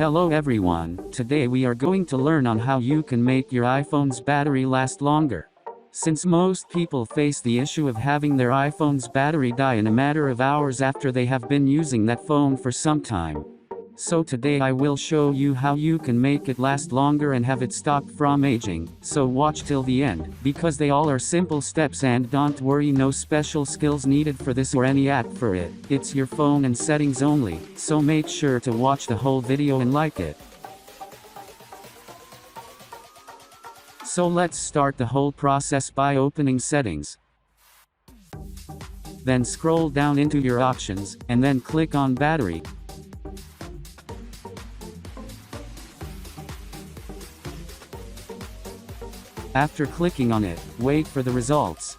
Hello everyone, today we are going to learn on how you can make your iPhone's battery last longer. Since most people face the issue of having their iPhone's battery die in a matter of hours after they have been using that phone for some time. So today I will show you how you can make it last longer and have it stop from aging, so watch till the end, because they all are simple steps and don't worry, no special skills needed for this or any app for it, it's your phone and settings only, so make sure to watch the whole video and like it. So let's start the whole process by opening settings. Then scroll down into your options, and then click on battery. After clicking on it, wait for the results.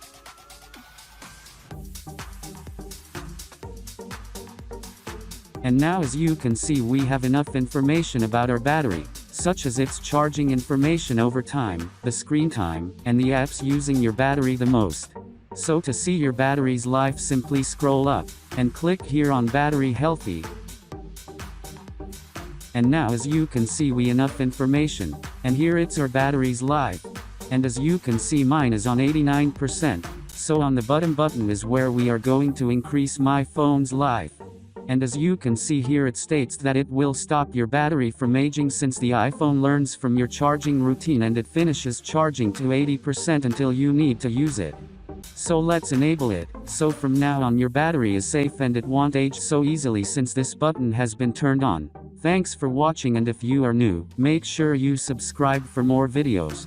And now as you can see we have enough information about our battery, such as its charging information over time, the screen time, and the apps using your battery the most. So to see your battery's life, simply scroll up, and click here on battery healthy. And now as you can see we enough information, and here it's our battery's life. And as you can see mine is on 89%, so on the button is where we are going to increase my phone's life. And as you can see here it states that it will stop your battery from aging since the iPhone learns from your charging routine and it finishes charging to 80% until you need to use it. So let's enable it, so from now on your battery is safe and it won't age so easily since this button has been turned on. Thanks for watching, and if you are new, make sure you subscribe for more videos.